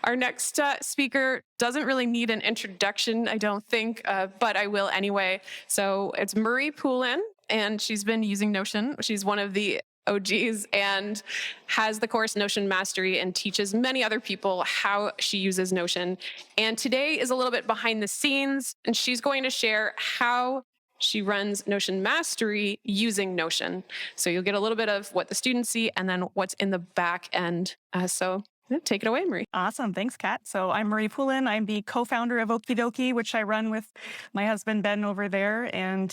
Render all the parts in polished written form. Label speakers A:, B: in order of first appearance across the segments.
A: Our next speaker doesn't really need an introduction, I don't think, but I will anyway. So it's Marie Poulin, and she's been using Notion. She's one of the OGs and has the course Notion Mastery and teaches many other people how she uses Notion. And today is a little bit behind the scenes, and she's going to share how she runs Notion Mastery using Notion. So you'll get a little bit of what the students see and then what's in the back end. So take it away, Marie.
B: Awesome. Thanks, Kat. So I'm Marie Poulin. I'm the co-founder of Okidoki, which I run with my husband, Ben, over there. And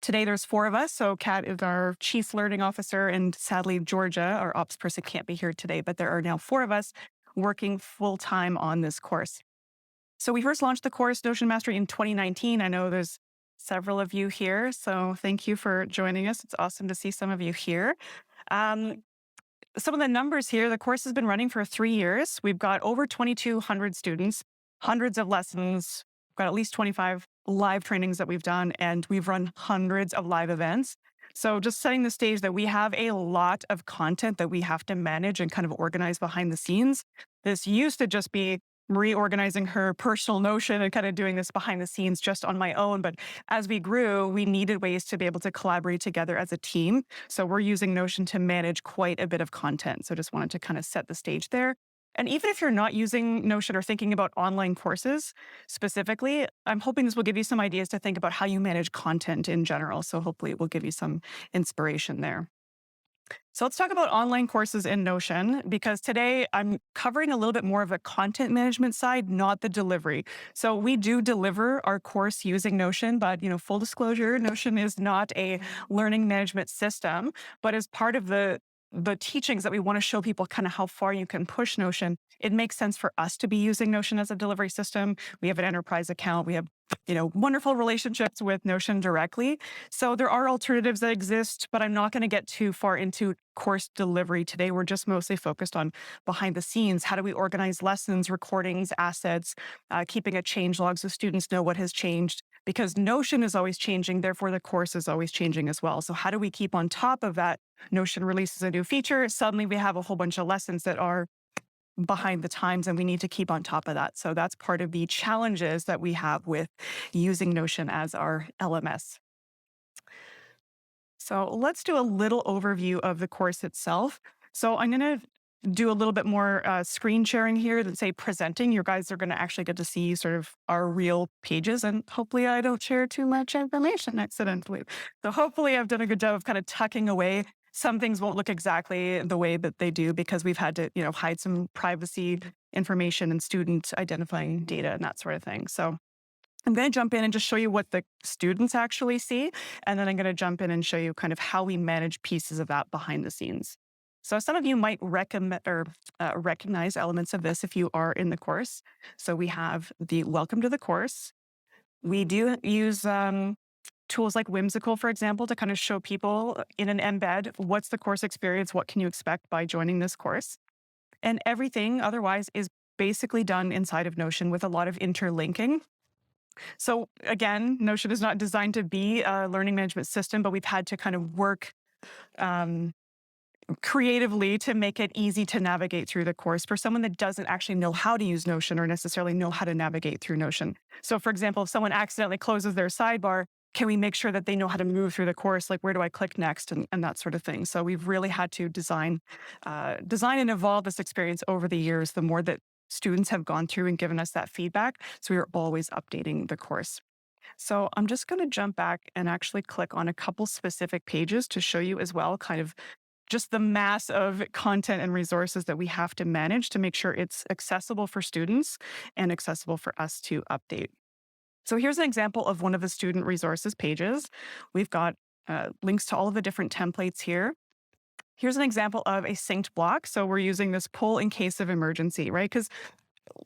B: today there's 4 of us. So Kat is our chief learning officer. And sadly, Georgia, our ops person, can't be here today. But there are now 4 of us working full-time on this course. So we first launched the course Notion Mastery in 2019. I know there's several of you here. So thank you for joining us. It's awesome to see some of you here. Some of the numbers here, the course has been running for 3 years. We've got over 2,200 students, hundreds of lessons. We've got at least 25 live trainings that we've done, and we've run hundreds of live events. So just setting the stage that we have a lot of content that we have to manage and kind of organize behind the scenes. This used to just be Marie organizing her personal Notion and kind of doing this behind the scenes just on my own. But as we grew, we needed ways to be able to collaborate together as a team. So we're using Notion to manage quite a bit of content. So just wanted to kind of set the stage there. And even if you're not using Notion or thinking about online courses specifically, I'm hoping this will give you some ideas to think about how you manage content in general. So hopefully it will give you some inspiration there. So let's talk about online courses in Notion, because today I'm covering a little bit more of a content management side, not the delivery. So we do deliver our course using Notion, but full disclosure, Notion is not a learning management system, but as part of the teachings that we want to show people kind of how far you can push Notion, it makes sense for us to be using Notion as a delivery system. We have an enterprise account. We have wonderful relationships with Notion directly. So there are alternatives that exist, but I'm not going to get too far into course delivery today. We're just mostly focused on behind the scenes. How do we organize lessons, recordings, assets, keeping a change log so students know what has changed? Because Notion is always changing, therefore the course is always changing as well. So how do we keep on top of that? Notion releases a new feature. Suddenly we have a whole bunch of lessons that are behind the times, and we need to keep on top of that. So that's part of the challenges that we have with using Notion as our LMS. So let's do a little overview of the course itself. So I'm going to do a little bit more screen sharing here than say presenting. You guys are going to actually get to see sort of our real pages, and hopefully I don't share too much information accidentally. So hopefully I've done a good job of kind of tucking away. Some things won't look exactly the way that they do because we've had to, hide some privacy information and student identifying data and that sort of thing. So I'm going to jump in and just show you what the students actually see. And then I'm going to jump in and show you kind of how we manage pieces of that behind the scenes. So some of you might recommend or recognize elements of this if you are in the course. So we have the welcome to the course. We do use tools like Whimsical, for example, to kind of show people in an embed, what's the course experience? What can you expect by joining this course? And everything otherwise is basically done inside of Notion with a lot of interlinking. So again, Notion is not designed to be a learning management system, but we've had to kind of work creatively to make it easy to navigate through the course for someone that doesn't actually know how to use Notion or necessarily know how to navigate through Notion. So for example, if someone accidentally closes their sidebar, can we make sure that they know how to move through the course? Like, where do I click next and that sort of thing. So we've really had to design and evolve this experience over the years, the more that students have gone through and given us that feedback. So we are always updating the course. So I'm just going to jump back and actually click on a couple specific pages to show you as well, kind of just the mass of content and resources that we have to manage to make sure it's accessible for students and accessible for us to update. So here's an example of one of the student resources pages. We've got links to all of the different templates here. Here's an example of a synced block. So we're using this pull in case of emergency, right? Because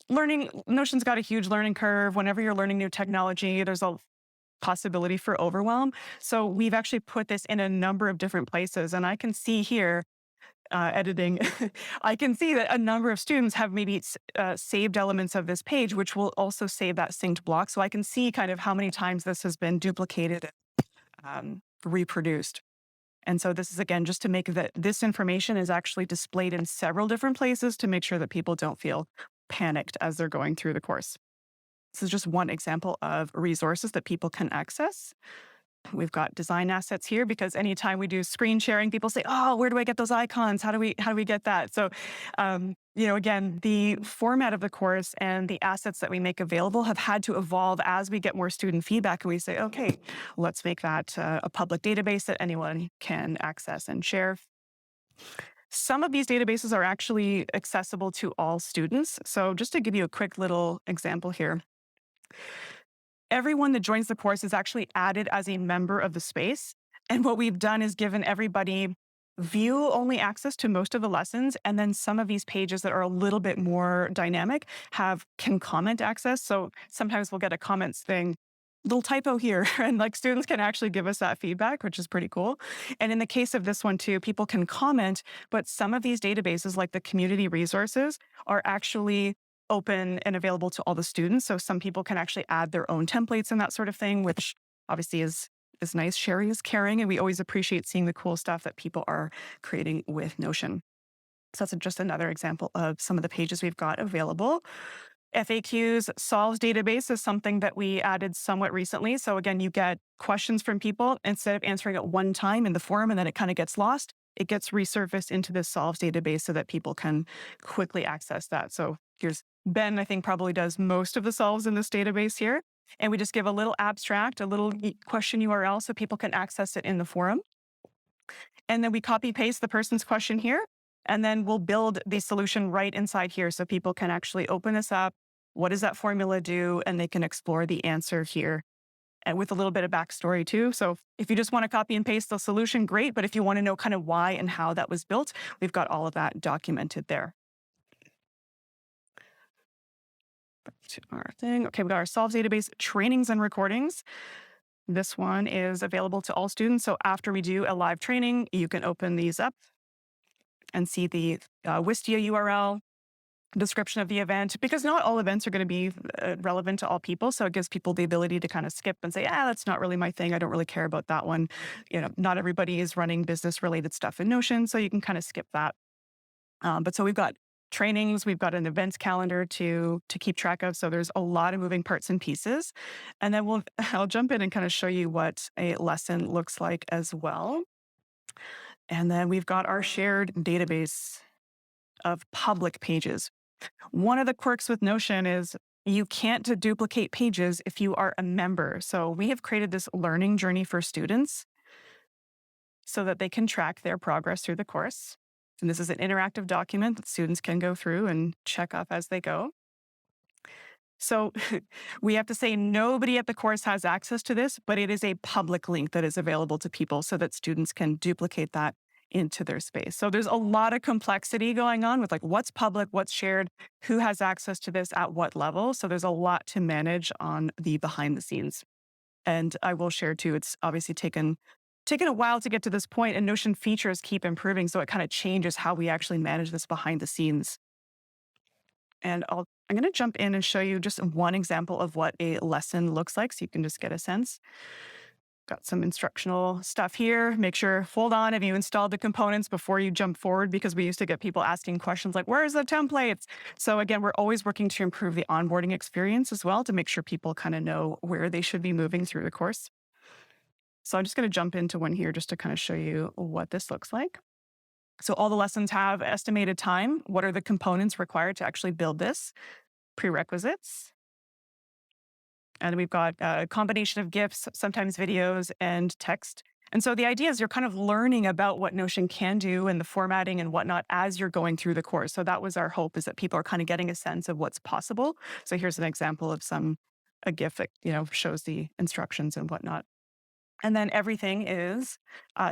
B: Notion's got a huge learning curve. Whenever you're learning new technology, there's a possibility for overwhelm. So we've actually put this in a number of different places. And I can see here, editing, I can see that a number of students have maybe saved elements of this page, which will also save that synced block. So I can see kind of how many times this has been duplicated and reproduced. And so this is, again, just to make that this information is actually displayed in several different places to make sure that people don't feel panicked as they're going through the course. This is just one example of resources that people can access. We've got design assets here because anytime we do screen sharing, people say, "Oh, where do I get those icons? How do we get that?" So, again, the format of the course and the assets that we make available have had to evolve as we get more student feedback, and we say, "Okay, let's make that a public database that anyone can access and share." Some of these databases are actually accessible to all students. So, just to give you a quick little example here. Everyone that joins the course is actually added as a member of the space. And what we've done is given everybody view only access to most of the lessons. And then some of these pages that are a little bit more dynamic can comment access. So sometimes we'll get a comments thing, little typo here. And like students can actually give us that feedback, which is pretty cool. And in the case of this one too, people can comment, but some of these databases, like the community resources, are actually open and available to all the students. So some people can actually add their own templates and that sort of thing, which obviously is nice. Sharing is caring, and we always appreciate seeing the cool stuff that people are creating with Notion. So that's just another example of some of the pages we've got available. FAQs solves database is something that we added somewhat recently. So again, you get questions from people. Instead of answering it one time in the forum and then it kind of gets lost, it gets resurfaced into this solves database so that people can quickly access that. So here's Ben, I think probably does most of the solves in this database here. And we just give a little abstract, a little question URL so people can access it in the forum. And then we copy paste the person's question here. And then we'll build the solution right inside here so people can actually open this up. What does that formula do? And they can explore the answer here, and with a little bit of backstory too. So if you just want to copy and paste the solution, great. But if you want to know kind of why and how that was built, we've got all of that documented there. Back to our thing. Okay, we got our solves database trainings and recordings. This one is available to all students. So after we do a live training, you can open these up and see the Wistia URL, description of the event, because not all events are going to be relevant to all people. So it gives people the ability to kind of skip and say, that's not really my thing. I don't really care about that one. Not everybody is running business related stuff in Notion, so you can kind of skip that. But so we've got trainings, we've got an events calendar to keep track of. So there's a lot of moving parts and pieces. And then I'll jump in and kind of show you what a lesson looks like as well. And then we've got our shared database of public pages. One of the quirks with Notion is you can't duplicate pages if you are a member. So we have created this learning journey for students so that they can track their progress through the course. And this is an interactive document that students can go through and check off as they go. So we have to say nobody at the course has access to this, but it is a public link that is available to people so that students can duplicate that into their space. So there's a lot of complexity going on with like what's public, what's shared, who has access to this at what level. So there's a lot to manage on the behind the scenes. And I will share too, it's obviously taken a while to get to this point, and Notion features keep improving. So it kind of changes how we actually manage this behind the scenes. And I'm going to jump in and show you just one example of what a lesson looks like so you can just get a sense. Got some instructional stuff here. Make sure, hold on, have you installed the components before you jump forward? Because we used to get people asking questions like, where's the templates? So again, we're always working to improve the onboarding experience as well to make sure people kind of know where they should be moving through the course. So I'm just going to jump into one here just to kind of show you what this looks like. So all the lessons have estimated time. What are the components required to actually build this? Prerequisites. And we've got a combination of GIFs, sometimes videos, and text. And so the idea is you're kind of learning about what Notion can do and the formatting and whatnot as you're going through the course. So that was our hope, is that people are kind of getting a sense of what's possible. So here's an example of a GIF that shows the instructions and whatnot. And then everything is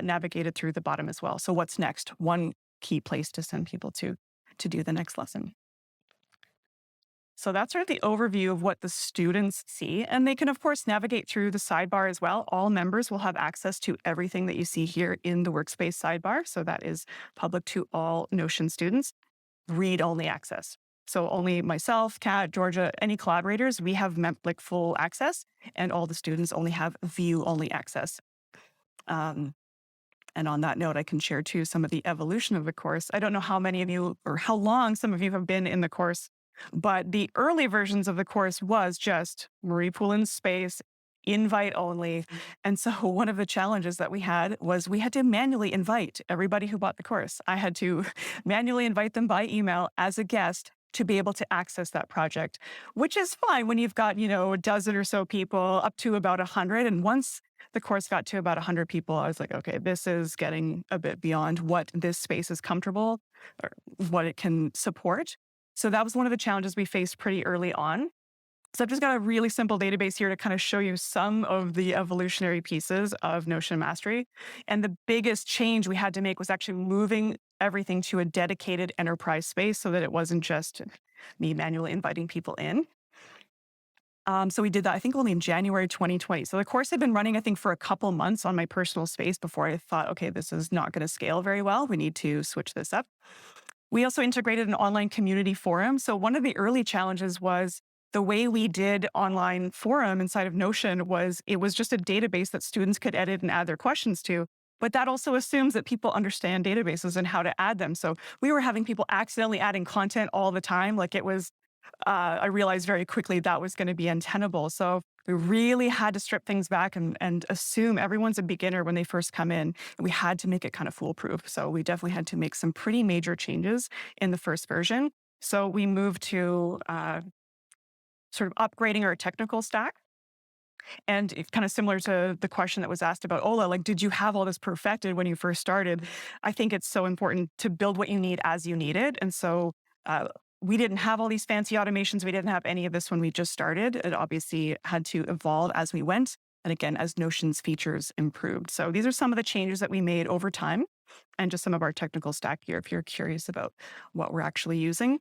B: navigated through the bottom as well. So what's next? One key place to send people to do the next lesson. So that's sort of the overview of what the students see. And they can, of course, navigate through the sidebar as well. All members will have access to everything that you see here in the workspace sidebar. So that is public to all Notion students. Read-only access. So only myself, Kat, Georgia, any collaborators, we have full access, and all the students only have view-only access. And on that note, I can share too some of the evolution of the course. I don't know how many of you or how long some of you have been in the course. But the early versions of the course was just Marie Poulin's space, invite only. And so one of the challenges that we had was we had to manually invite everybody who bought the course. I had to manually invite them by email as a guest to be able to access that project, which is fine when you've got, a dozen or so people up to about 100. And once the course got to about 100 people, I was like, okay, this is getting a bit beyond what this space is comfortable or what it can support. So that was one of the challenges we faced pretty early on. So I've just got a really simple database here to kind of show you some of the evolutionary pieces of Notion Mastery. And the biggest change we had to make was actually moving everything to a dedicated enterprise space so that it wasn't just me manually inviting people in. So we did that, I think, only in January 2020. So the course had been running, I think, for a couple months on my personal space before I thought, okay, this is not going to scale very well. We need to switch this up. We also integrated an online community forum. So one of the early challenges was the way we did online forum inside of Notion was it was just a database that students could edit and add their questions to. But that also assumes that people understand databases and how to add them. So we were having people accidentally adding content all the time. Like it was, I realized very quickly that was going to be untenable. So we really had to strip things back and assume everyone's a beginner when they first come in. And we had to make it kind of foolproof. So we definitely had to make some pretty major changes in the first version. So we moved to sort of upgrading our technical stack. And it's kind of similar to the question that was asked about Ola, like, did you have all this perfected when you first started? I think it's so important to build what you need as you need it. And so we didn't have all these fancy automations. We didn't have any of this when we just started. It obviously had to evolve as we went. And again, as Notion's features improved. So these are some of the changes that we made over time and just some of our technical stack here if you're curious about what we're actually using.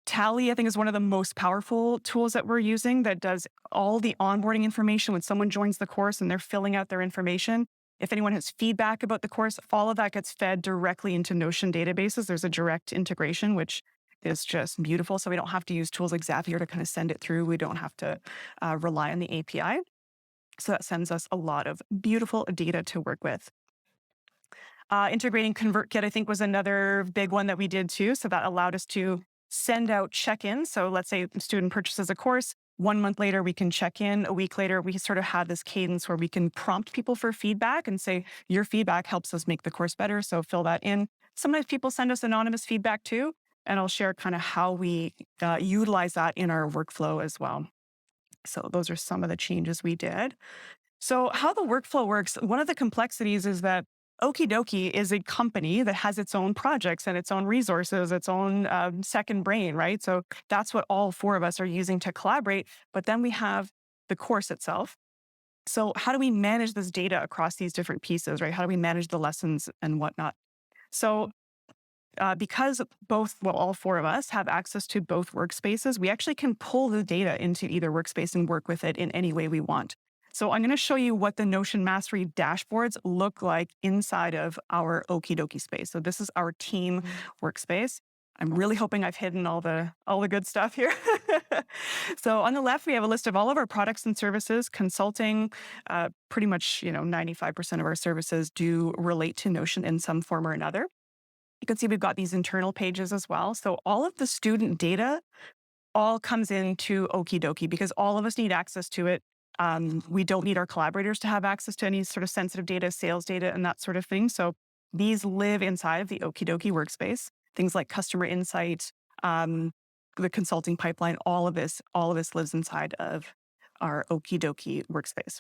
B: Tally, I think, is one of the most powerful tools that we're using that does all the onboarding information when someone joins the course and they're filling out their information. If anyone has feedback about the course, all of that gets fed directly into Notion databases. There's a direct integration, which is just beautiful. So we don't have to use tools like Zapier to kind of send it through. We don't have to rely on the API. So that sends us a lot of beautiful data to work with. Integrating ConvertKit, I think, was another big one that we did too. So that allowed us to send out check-ins. So let's say a student purchases a course. 1 month later, we can check in. A week later, we sort of have this cadence where we can prompt people for feedback and say, your feedback helps us make the course better. So fill that in. Sometimes people send us anonymous feedback too. And I'll share kind of how we utilize that in our workflow as well. So those are some of the changes we did. So how the workflow works, one of the complexities is that Okie Dokie is a company that has its own projects and its own resources, its own second brain, right? So that's what all four of us are using to collaborate. But then we have the course itself. So how do we manage this data across these different pieces, right? How do we manage the lessons and whatnot? So because all four of us have access to both workspaces, we actually can pull the data into either workspace and work with it in any way we want. So I'm going to show you what the Notion Mastery dashboards look like inside of our Okie Dokie space. So this is our team workspace. I'm really hoping I've hidden all the good stuff here. So on the left, we have a list of all of our products and services. Consulting, pretty much 95% of our services do relate to Notion in some form or another. You can see we've got these internal pages as well. So all of the student data all comes into Okie Dokie because all of us need access to it. We don't need our collaborators to have access to any sort of sensitive data, sales data, and that sort of thing. So these live inside of the Okie Dokie workspace. Things like customer insight, the consulting pipeline, all of this lives inside of our Okie Dokie workspace.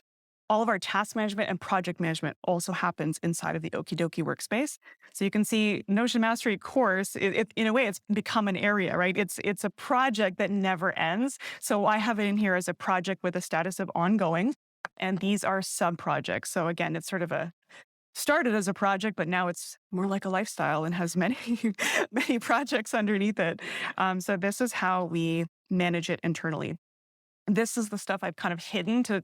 B: All of our task management and project management also happens inside of the Okie Dokie workspace. So you can see Notion Mastery course, in a way, it's become an area, right? It's a project that never ends. So I have it in here as a project with a status of ongoing, and these are sub-projects. So again, it's sort of started as a project, but now it's more like a lifestyle and has many, many projects underneath it. So this is how we manage it internally. This is the stuff I've kind of hidden to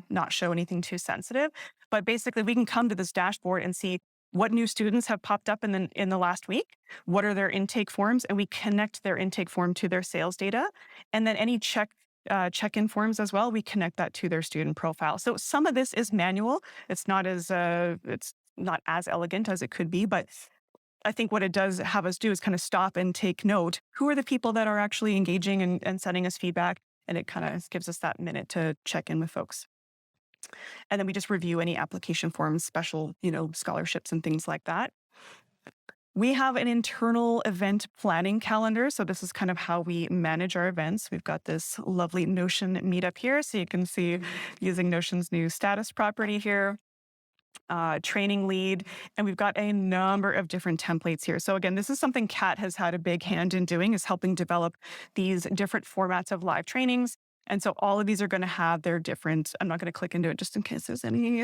B: not show anything too sensitive. But basically, we can come to this dashboard and see what new students have popped up in the last week, what are their intake forms, and we connect their intake form to their sales data. And then any check-in forms as well, we connect that to their student profile. So some of this is manual. It's not as elegant as it could be, but I think what it does have us do is kind of stop and take note. Who are the people that are actually engaging and sending us feedback? And it kind of gives us that minute to check in with folks. And then we just review any application forms, special, scholarships and things like that. We have an internal event planning calendar. So this is kind of how we manage our events. We've got this lovely Notion meetup here. So you can see using Notion's new status property here. Training lead, and we've got a number of different templates here. So again, this is something Kat has had a big hand in doing, is helping develop these different formats of live trainings. And so all of these are going to have their different, I'm not going to click into it just in case there's any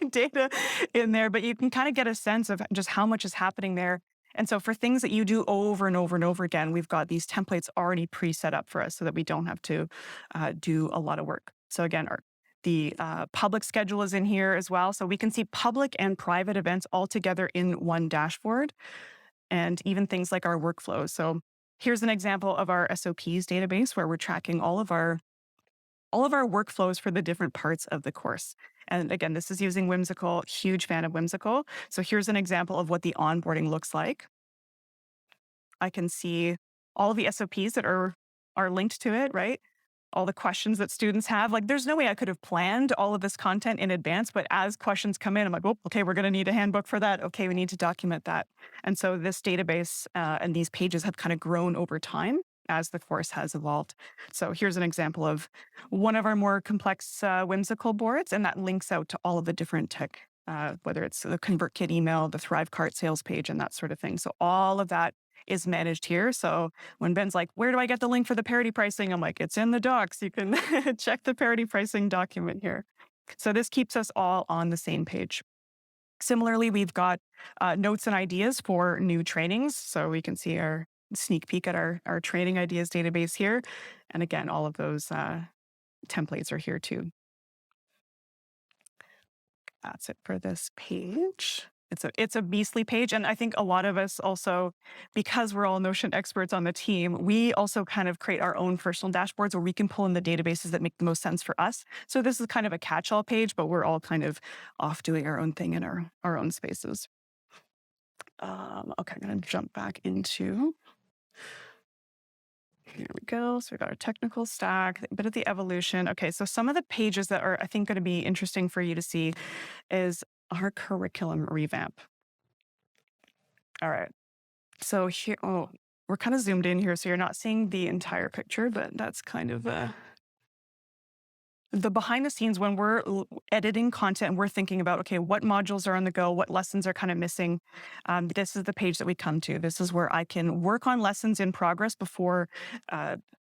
B: data in there, but you can kind of get a sense of just how much is happening there. And so for things that you do over and over and over again, we've got these templates already pre-set up for us so that we don't have to do a lot of work. So again, the public schedule is in here as well. So we can see public and private events all together in one dashboard, and even things like our workflows. So here's an example of our SOPs database where we're tracking all of our workflows for the different parts of the course. And again, this is using Whimsical, huge fan of Whimsical. So here's an example of what the onboarding looks like. I can see all of the SOPs that are linked to it, right? All the questions that students have. Like, there's no way I could have planned all of this content in advance, but as questions come in, I'm like, oh, okay, we're going to need a handbook for that. Okay, we need to document that. And so this database and these pages have kind of grown over time as the course has evolved. So here's an example of one of our more complex Whimsical boards, and that links out to all of the different tech, whether it's the ConvertKit email, the ThriveCart sales page, and that sort of thing. So all of that is managed here. So when Ben's like, where do I get the link for the parity pricing? I'm like, it's in the docs. You can check the parity pricing document here. So this keeps us all on the same page. Similarly, we've got notes and ideas for new trainings. So we can see our sneak peek at our training ideas database here. And again, all of those templates are here too. That's it for this page. It's a beastly page. And I think a lot of us also, because we're all Notion experts on the team, we also kind of create our own personal dashboards where we can pull in the databases that make the most sense for us. So this is kind of a catch-all page, but we're all kind of off doing our own thing in our own spaces. Okay, I'm going to jump back into... Here we go. So we got our technical stack, a bit of the evolution. Okay, so some of the pages that are, I think, going to be interesting for you to see is our curriculum revamp. All right. So here, we're kind of zoomed in here, so you're not seeing the entire picture, but that's kind of the behind the scenes when we're editing content and we're thinking about, okay, what modules are on the go, what lessons are kind of missing. This is the page that we come to. This is where I can work on lessons in progress before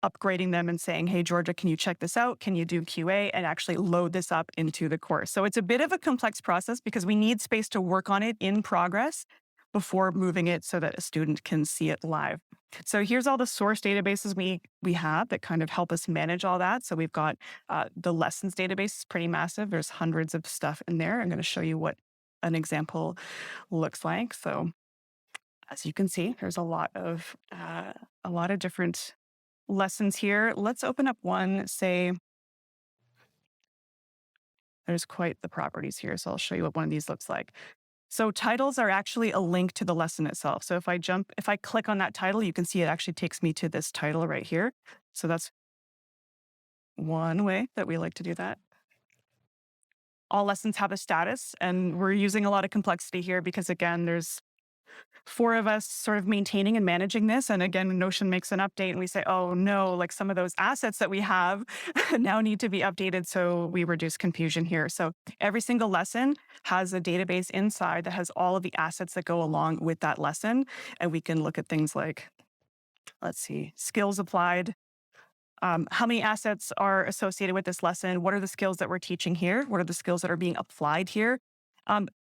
B: upgrading them and saying, hey, Georgia, can you check this out? Can you do QA and actually load this up into the course? So it's a bit of a complex process because we need space to work on it in progress before moving it so that a student can see it live. So here's all the source databases we have that kind of help us manage all that. So we've got the lessons database is pretty massive. There's hundreds of stuff in there. I'm going to show you what an example looks like. So as you can see, there's a lot of different lessons here. Let's open up one, say, there's quite the properties here. So I'll show you what one of these looks like. So titles are actually a link to the lesson itself. So if I click on that title, you can see it actually takes me to this title right here. So that's one way that we like to do that. All lessons have a status, and we're using a lot of complexity here because, again, there's 4 of us sort of maintaining and managing this. And again, Notion makes an update and we say, oh no, like some of those assets that we have now need to be updated. So we reduce confusion here. So every single lesson has a database inside that has all of the assets that go along with that lesson. And we can look at things like, let's see, skills applied. How many assets are associated with this lesson? What are the skills that we're teaching here? What are the skills that are being applied here?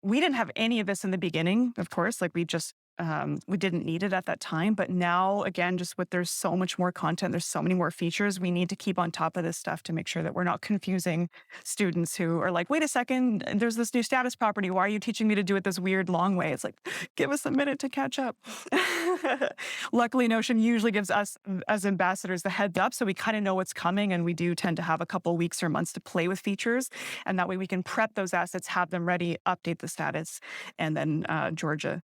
B: We didn't have any of this in the beginning, of course, like we just we didn't need it at that time. But now, again, just with there's so much more content, there's so many more features, we need to keep on top of this stuff to make sure that we're not confusing students who are like, wait a second, there's this new status property. Why are you teaching me to do it this weird long way? It's like, give us a minute to catch up. Luckily, Notion usually gives us as ambassadors the heads up, so we kind of know what's coming, and we do tend to have a couple weeks or months to play with features, and that way we can prep those assets, have them ready, update the status, and then Georgia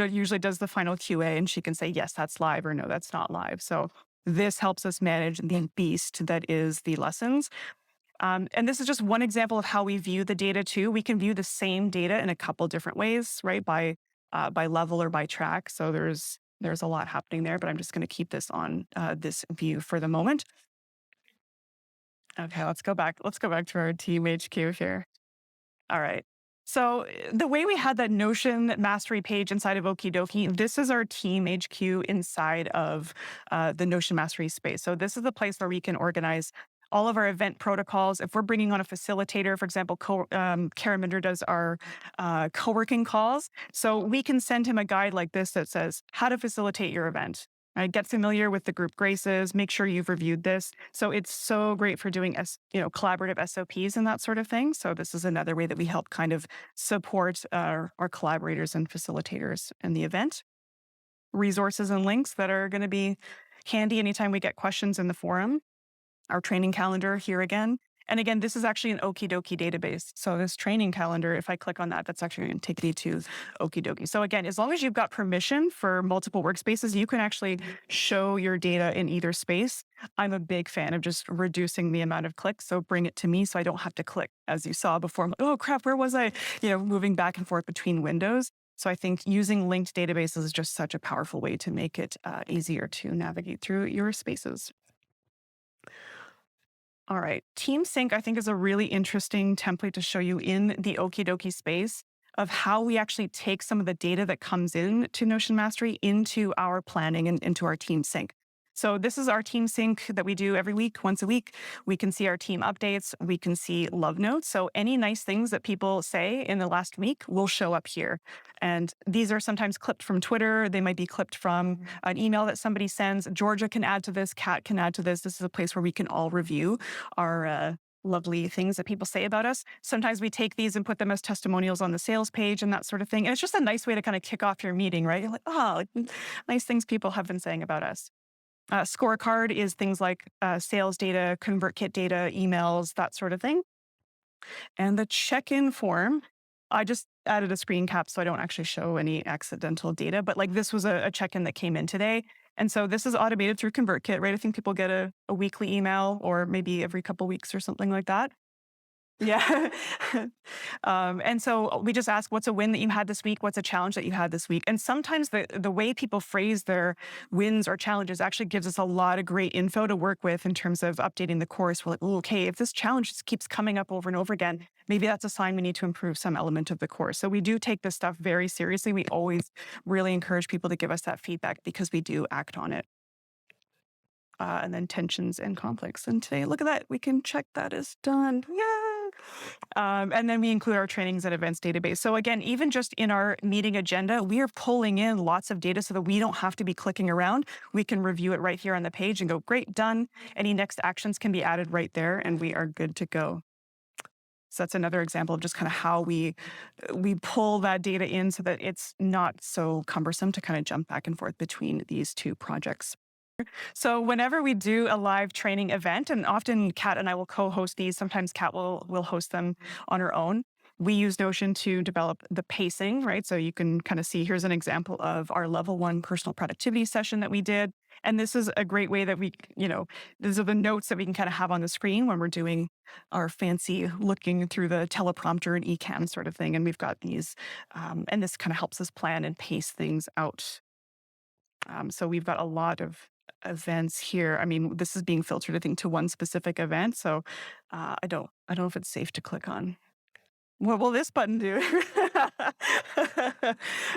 B: usually does the final QA, and she can say yes, that's live, or no, that's not live. So this helps us manage the beast that is the lessons. And this is just one example of how we view the data too. We can view the same data in a couple different ways, right? By level or by track. So there's a lot happening there, but I'm just going to keep this on this view for the moment. Okay, let's go back. Let's go back to our team HQ here. All right. So the way we had that Notion mastery page inside of Okie dokie, this is our team HQ inside of the Notion mastery space. So this is the place where we can organize all of our event protocols. If we're bringing on a facilitator, for example, Karaminder does our co-working calls. So we can send him a guide like this that says how to facilitate your event. Right? Get familiar with the group graces. Make sure you've reviewed this. So it's so great for doing collaborative SOPs and that sort of thing. So this is another way that we help kind of support our collaborators and facilitators in the event. Resources and links that are going to be handy anytime we get questions in the forum. Our training calendar here again. And again, this is actually an Okie dokie database. So this training calendar, if I click on that, that's actually going to take me to Okie dokie. So again, as long as you've got permission for multiple workspaces, you can actually show your data in either space. I'm a big fan of just reducing the amount of clicks. So bring it to me so I don't have to click. As you saw before, I'm like, oh crap, where was I? Moving back and forth between windows. So I think using linked databases is just such a powerful way to make it easier to navigate through your spaces. All right. Team Sync, I think, is a really interesting template to show you in the Okie dokie space of how we actually take some of the data that comes in to Notion Mastery into our planning and into our Team Sync. So this is our Team Sync that we do every week, once a week. We can see our team updates. We can see love notes. So any nice things that people say in the last week will show up here. And these are sometimes clipped from Twitter. They might be clipped from an email that somebody sends. Georgia can add to this. Kat can add to this. This is a place where we can all review our lovely things that people say about us. Sometimes we take these and put them as testimonials on the sales page and that sort of thing. And it's just a nice way to kind of kick off your meeting, right? You're like, oh, nice things people have been saying about us. Scorecard is things like sales data, ConvertKit data, emails, that sort of thing. And the check-in form, I just added a screen cap so I don't actually show any accidental data, but like this was a check-in that came in today. And so this is automated through ConvertKit, right? I think people get a weekly email or maybe every couple weeks or something like that. Yeah. And so we just ask, what's a win that you had this week? What's a challenge that you had this week? And sometimes the way people phrase their wins or challenges actually gives us a lot of great info to work with in terms of updating the course. We're like, oh, okay, if this challenge just keeps coming up over and over again, maybe that's a sign we need to improve some element of the course. So we do take this stuff very seriously. We always really encourage people to give us that feedback because we do act on it. And then tensions and conflicts. And today, look at that. We can check that as done. Yeah. And then we include our trainings and events database. So again, even just in our meeting agenda, we are pulling in lots of data so that we don't have to be clicking around. We can review it right here on the page and go, great, done. Any next actions can be added right there and we are good to go. So that's another example of just kind of how we pull that data in so that it's not so cumbersome to kind of jump back and forth between these two projects. So whenever we do a live training event, and often Kat and I will co-host these, sometimes Kat will host them on her own. We use Notion to develop the pacing, right? So you can kind of see, here's an example of our level 1 personal productivity session that we did. And this is a great way that these are the notes that we can kind of have on the screen when we're doing our fancy looking through the teleprompter and eCam sort of thing. And we've got these, and this kind of helps us plan and pace things out. So we've got a lot of events here. I mean, this is being filtered, I think, to one specific event. So I don't know if it's safe to click on. What will this button do?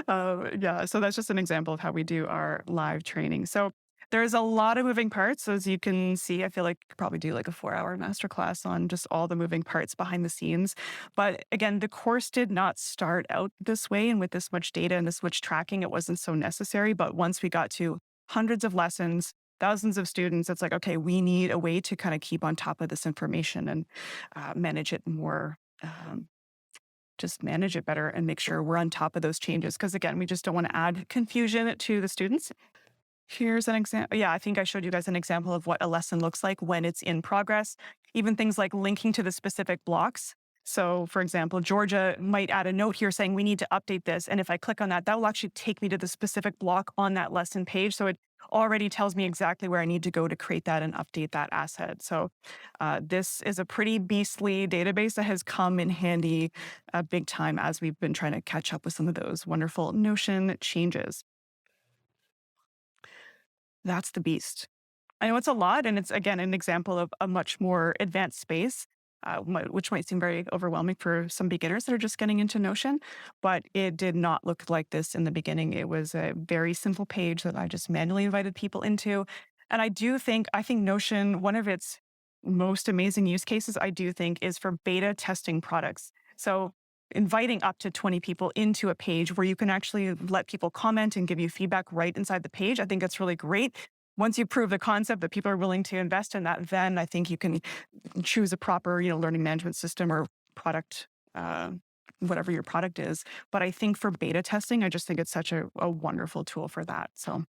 B: Yeah, so that's just an example of how we do our live training. So There's a lot of moving parts. As you can see, I feel like you could probably do like a 4-hour masterclass on just all the moving parts behind the scenes. But again, the course did not start out this way. And with this much data and this much tracking, it wasn't so necessary. But once we got to hundreds of lessons, thousands of students, it's like, okay, we need a way to kind of keep on top of this information and manage it more. Just manage it better and make sure we're on top of those changes. Because again, we just don't want to add confusion to the students. Here's an example. Yeah, I think I showed you guys an example of what a lesson looks like when it's in progress. Even things like linking to the specific blocks. So, for example, Georgia might add a note here saying we need to update this. And if I click on that, that will actually take me to the specific block on that lesson page. So it already tells me exactly where I need to go to create that and update that asset. So this is a pretty beastly database that has come in handy big time as we've been trying to catch up with some of those wonderful Notion changes. That's the beast. I know it's a lot, and it's again an example of a much more advanced space, which might seem very overwhelming for some beginners that are just getting into Notion. But it did not look like this in the beginning. It was a very simple page that I just manually invited people into, and I think Notion, one of its most amazing use cases, I do think, is for beta testing products. So. Inviting up to 20 people into a page where you can actually let people comment and give you feedback right inside the page. I think that's really great. Once you prove the concept that people are willing to invest in that, then I think you can choose a proper, learning management system or product, whatever your product is. But I think for beta testing, I just think it's such a wonderful tool for that. So